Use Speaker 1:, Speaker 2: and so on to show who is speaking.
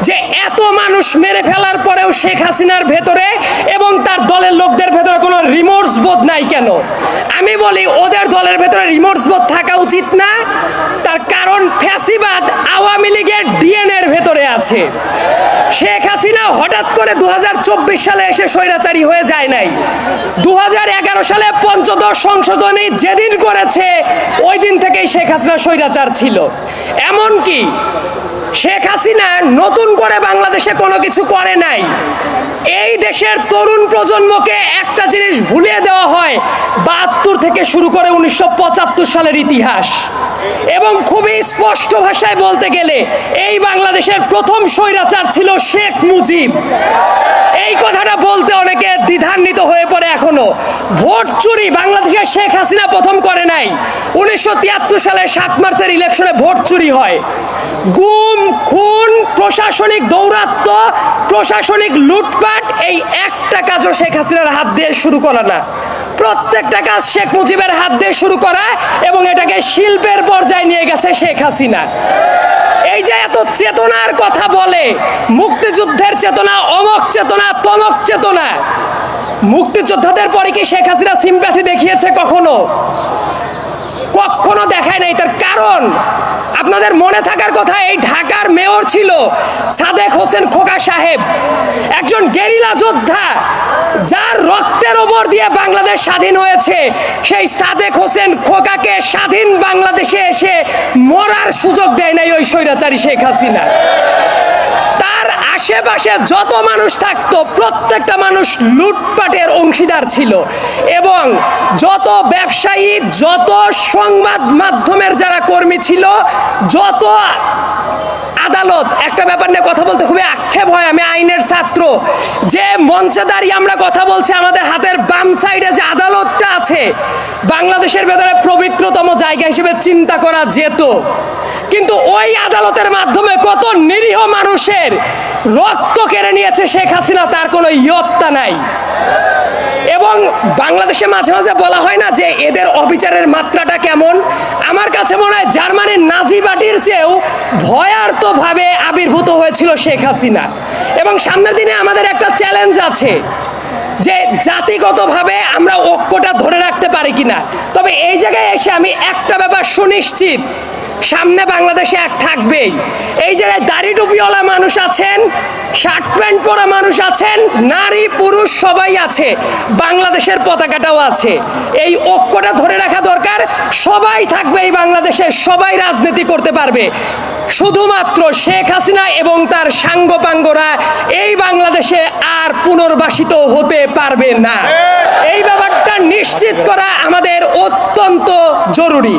Speaker 1: যে এত মানুষ মেরে ফেলার পরেও শেখ হাসিনার ভেতরে এবং তার দলের লোকদের ভেতরে কোনো রিমোর্স বোধ নাই কেন? আমি বলি ওদের দলের ভেতরে রিমোর্স বোধ থাকা উচিত না। তার কারণ ফ্যাসিবাদ আওয়ামী লীগের ডিএনএ এর ভেতরে আছে। শেখ হাসিনা হঠাৎ করে 2024 সালে এসে স্বৈরাচারী হয়ে যায় নাই। 2011 সালে পঞ্চদশ সংশোধনী যেদিন করেছে ওই দিন থেকেই শেখ হাসিনা স্বৈরাচার ছিল। এমনকি শেখ হাসিনা নতুন করে বাংলাদেশে কোনো কিছু করে নাই। এই দেশের তরুণ প্রজন্মকে একটা জিনিস ভুলিয়ে দেওয়া হয় 72 থেকে শুরু করে 1975 সালের ইতিহাস। এবং খুবই স্পষ্ট ভাষায় বলতে গেলে এই বাংলাদেশের প্রথম স্বৈরাচার ছিল শেখ মুজিব। এই কথাটা বলতে অনেকে দ্বিধান্বিত হয়ে পড়ে এখনো। ভোট চুরি বাংলাদেশের শেখ হাসিনা প্রথম করে নাই। 1973 সালের 7 মার্চের ইলেকশনে ভোট চুরি হয়। গুম, খুন, প্রশাসনিক দৌরাত্ম্য, প্রশাসনিক লুটপাট, এই একটা কাজও শেখ হাসিনার হাত দিয়ে শুরু করা না। প্রত্যেকটা কাজ শেখ মুজিবের হাত দিয়ে শুরু করা এবং এটাকে শিল্পের পর্যায়ে নিয়ে গেছে শেখ হাসিনা। এই যে এত চেতনার কথা বলে, মুক্তিযুদ্ধের চেতনা, অমক চেতনা, তমক চেতনা, মুক্তিযোদ্ধাদের পরে কি শেখ হাসিনা সিম্প্যাথি দেখিয়েছে কখনো? কখনো দেখায় নাই। তার কারণ আপনাদের মনে থাকার কথা, এই ঢাকার মেয়র ছিল সাদেক হোসেন খোকা সাহেব, একজন গেরিলা যোদ্ধা যার রক্তের ওপর দিয়ে বাংলাদেশ স্বাধীন হয়েছে। সেই সাদেক হোসেন খোকাকে স্বাধীন বাংলাদেশে এসে মরার সুযোগ দেয় নাই ওই স্বৈরাচারী শেখ হাসিনা। তার আশেপাশে যত মানুষ থাকতো প্রত্যেকটা মানুষ লুটপাটের অংশীদার ছিল। এবং যত ব্যবসায়ী, যত সংবাদ মাধ্যমের যারা কর্মী ছিল, যত আদালত, একটা ব্যাপার নিয়ে কথা বলতে খুবই আক্ষেপ হয়, আমি আইনের ছাত্র, যে মঞ্চে দাঁড়িয়ে আমরা কথা বলছি, আমাদের হাতের বাম সাইডে যে আদালতটা আছে বাংলাদেশের ভেতরে পবিত্রতম জায়গা হিসেবে চিন্তা করা যেত, কিন্তু ওই আদালতের মাধ্যমে কত নিরীহ মানুষের রক্ত কেড়ে নিয়েছে শেখ হাসিনা, তার কোনো ইয়ত্তা নাই। এবং বাংলাদেশে মাঝে মাঝে বলা হয় না যে এদের অবিচারের মাত্রাটা কেমন? আমার কাছে মনে হয় জার্মানির নাজি পার্টির চেয়েও ভয়ার্থভাবে আবির্ভূত হয়েছিল শেখ হাসিনা। এবং সামনের দিনে আমাদের একটা চ্যালেঞ্জ আছে যে জাতিগতভাবে আমরা ঐক্যটা ধরে রাখতে পারি কিনা। তবে এই জায়গায় এসে আমি একটা ব্যাপার সুনিশ্চিত, সামনে বাংলাদেশে এক থাকবেই। এই জায়গায় দাড়ি টুপিওয়ালা মানুষ আছেন, শার্ট প্যান্ট পরা মানুষ আছেন, নারী পুরুষ সবাই আছে, বাংলাদেশের পতাকাটাও আছে। এই ঐক্যটা ধরে রাখা দরকার। সবাই থাকবে এই বাংলাদেশে, সবাই রাজনীতি করতে পারবে। শুধুমাত্র শেখ হাসিনা এবং তার সাঙ্গপাঙ্গরা এই বাংলাদেশে আর পুনর্বাসিত হতে পারবে না। এই ব্যাপারটা নিশ্চিত করা আমাদের অত্যন্ত জরুরি।